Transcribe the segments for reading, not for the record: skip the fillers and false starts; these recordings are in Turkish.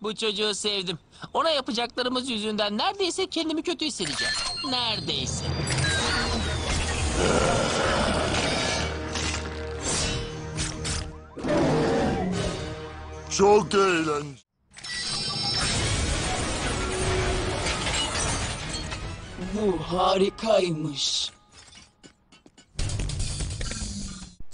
Bu çocuğu sevdim. Ona yapacaklarımız yüzünden neredeyse kendimi kötü hissedeceğim. Neredeyse. Çok eğlenceli. Bu harikaymış.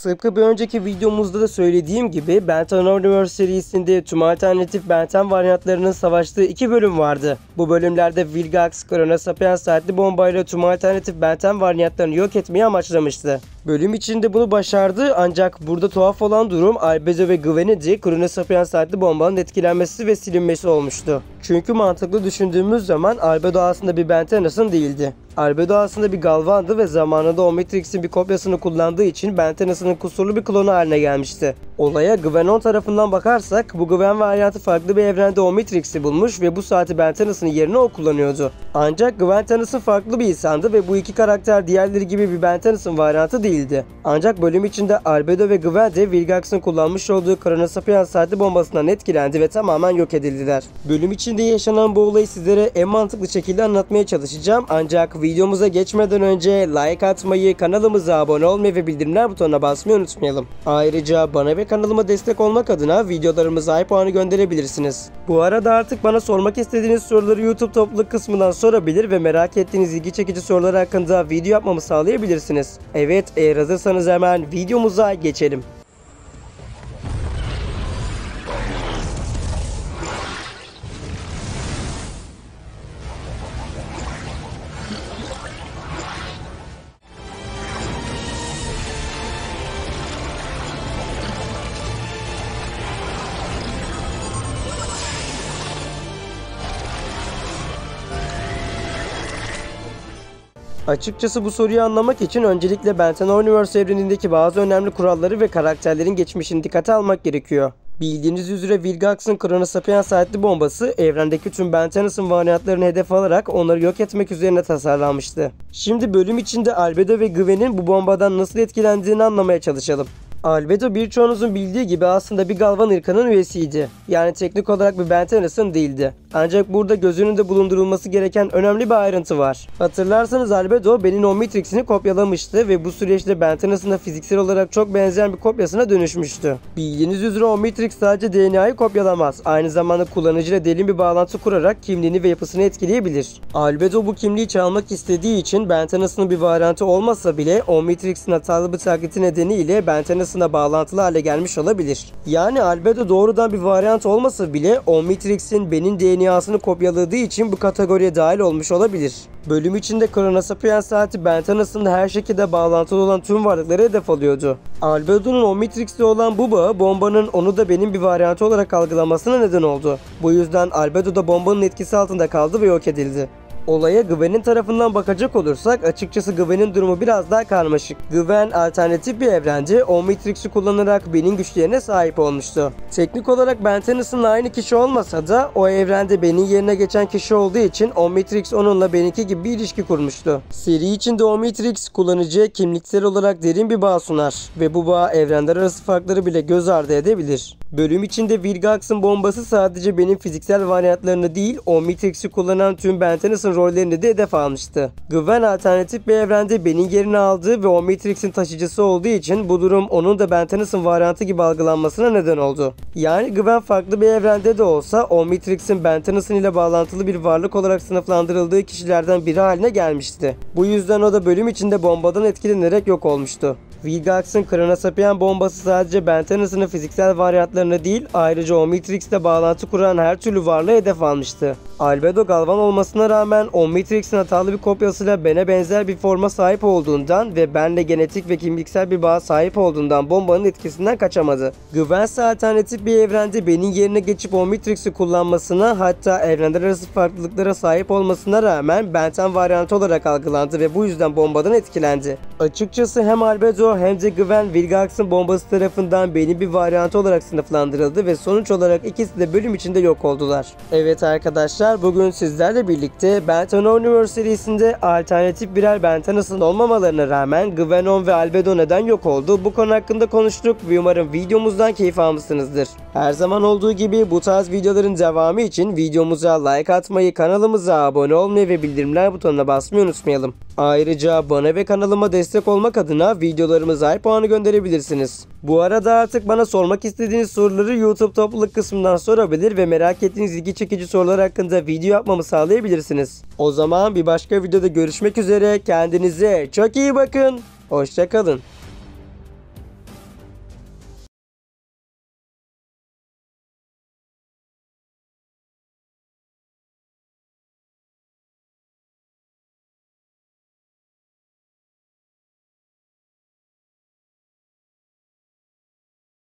Tıpkı bir önceki videomuzda da söylediğim gibi Ben 10 Universe serisinde tüm alternatif Ben 10 varyantlarının savaştığı 2 bölüm vardı. Bu bölümlerde Vilgax, Chrono Sapiens saatli bombayla tüm alternatif Ben 10 varyantlarını yok etmeyi amaçlamıştı. Bölüm içinde bunu başardı ancak burada tuhaf olan durum Albedo ve Gwen'in de Chrono Sapiens saatli bombanın etkilenmesi ve silinmesi olmuştu. Çünkü mantıklı düşündüğümüz zaman Albedo aslında bir Ben 10'ın değildi. Albedo aslında bir Galvan'dı ve zamanında Omnitrix'in bir kopyasını kullandığı için Ben 10'ın kusurlu bir klonu haline gelmişti. Olaya Gwenon tarafından bakarsak bu Gwen varyantı farklı bir evrende Omnitrix'i bulmuş ve bu saati Ben 10'ın yerine o kullanıyordu. Ancak Gwen Tennyson farklı bir insandı ve bu iki karakter diğerleri gibi bir Ben 10'ın varyantı değildi. Ancak bölüm içinde Albedo ve Gwen de Vilgax'ın kullanmış olduğu Chrono Sapiens saatli bombasından etkilendi ve tamamen yok edildiler. Bölüm içinde yaşanan bu olayı sizlere en mantıklı şekilde anlatmaya çalışacağım ancak videomuza geçmeden önce like atmayı, kanalımıza abone olmayı ve bildirimler butonuna basmayı unutmayalım. Ayrıca bana ve kanalıma destek olmak adına videolarımıza puanı gönderebilirsiniz. Bu arada artık bana sormak istediğiniz soruları YouTube topluluk kısmından sorabilir ve merak ettiğiniz ilgi çekici sorular hakkında video yapmamı sağlayabilirsiniz. Evet, eğer hazırsanız hemen videomuza geçelim. Açıkçası bu soruyu anlamak için öncelikle Ben 10 Universe evrenindeki bazı önemli kuralları ve karakterlerin geçmişini dikkate almak gerekiyor. Bildiğiniz üzere Vilgax'ın Chrono Sapiens saatli bombası evrendeki tüm Ben 10'ın varyantlarını hedef alarak onları yok etmek üzerine tasarlanmıştı. Şimdi bölüm içinde Albedo ve Gwen'in bu bombadan nasıl etkilendiğini anlamaya çalışalım. Albedo birçoğunuzun bildiği gibi aslında bir Galvan ırkının üyesiydi. Yani teknik olarak bir Ben 10 değildi. Ancak burada göz önünde bulundurulması gereken önemli bir ayrıntı var. Hatırlarsanız Albedo Ben'in Omnitrix'ini kopyalamıştı ve bu süreçte Ben 10'ın fiziksel olarak çok benzeyen bir kopyasına dönüşmüştü. Bildiğiniz üzere Omnitrix sadece DNA'yı kopyalamaz. Aynı zamanda kullanıcıyla derin bir bağlantı kurarak kimliğini ve yapısını etkileyebilir. Albedo bu kimliği çalmak istediği için Ben 10'ın bir varyantı olmasa bile Omnitrix'in hatalı bir taklidi nedeniyle Ben 10'ına bağlantılı hale gelmiş olabilir. Yani Albedo doğrudan bir varyant olmasa bile Omnitrix'in Ben'in DNA'sını kopyaladığı için bu kategoriye dahil olmuş olabilir. Bölüm içinde Chrono Sapiens saati Ben 10'ın her şekilde bağlantılı olan tüm varlıkları hedef alıyordu. Albedo'nun Omnitrix'te olan bu bağı bombanın onu da Ben'in bir varyantı olarak algılamasına neden oldu. Bu yüzden Albedo da bombanın etkisi altında kaldı ve yok edildi. Olaya Gwen'in tarafından bakacak olursak açıkçası Gwen'in durumu biraz daha karmaşık. Gwen alternatif bir evrende Omnitrix'i kullanarak Ben'in güçlerine sahip olmuştu. Teknik olarak Ben 10'ın aynı kişi olmasa da o evrende Ben'in yerine geçen kişi olduğu için Omnitrix onunla Ben'inki gibi bir ilişki kurmuştu. Seri içinde Omnitrix kullanıcıya kimliksel olarak derin bir bağ sunar ve bu bağ evrenler arası farkları bile göz ardı edebilir. Bölüm içinde Vilgax'ın bombası sadece Ben'in fiziksel varyantlarını değil Omnitrix'i kullanan tüm Ben 10'ın rollerini de hedef almıştı. Gwen alternatif bir evrende Ben'in yerini aldığı ve Omnitrix'in taşıyıcısı olduğu için bu durum onun da Ben 10'ın varyantı gibi algılanmasına neden oldu. Yani Gwen farklı bir evrende de olsa Omnitrix'in Ben 10 ile bağlantılı bir varlık olarak sınıflandırıldığı kişilerden biri haline gelmişti. Bu yüzden o da bölüm içinde bombadan etkilenerek yok olmuştu. Vilgax'ın Chrono Sapiens bombası sadece Ben 10'ın fiziksel varyantlarını değil ayrıca Omnitrix'le bağlantı kuran her türlü varlığı hedef almıştı. Albedo Galvan olmasına rağmen Omnitrix'in hatalı bir kopyasıyla Ben'e benzer bir forma sahip olduğundan ve Ben'le genetik ve kimliksel bir bağa sahip olduğundan bombanın etkisinden kaçamadı. Gwen ise alternatif bir evrende Ben'in yerine geçip Omnitrix'i kullanmasına hatta evrenler arası farklılıklara sahip olmasına rağmen Ben 10 varyantı olarak algılandı ve bu yüzden bombadan etkilendi. Açıkçası hem Albedo Naruto hem de Gwen Vilgax'ın bombası tarafından belli bir varyantı olarak sınıflandırıldı ve sonuç olarak ikisi de bölüm içinde yok oldular. Evet arkadaşlar, bugün sizlerle birlikte Ben 10 Universe serisinde alternatif birer Ben 10'ın olmamalarına rağmen Gwenon ve Albedo neden yok oldu, bu konu hakkında konuştuk ve umarım videomuzdan keyif almışsınızdır. Her zaman olduğu gibi bu tarz videoların devamı için videomuza like atmayı, kanalımıza abone olmayı ve bildirimler butonuna basmayı unutmayalım. Ayrıca bana ve kanalıma destek olmak adına videolarımıza puanı gönderebilirsiniz. Bu arada artık bana sormak istediğiniz soruları YouTube topluluk kısmından sorabilir ve merak ettiğiniz ilgi çekici sorular hakkında video yapmamı sağlayabilirsiniz. O zaman bir başka videoda görüşmek üzere. Kendinize çok iyi bakın. Hoşça kalın.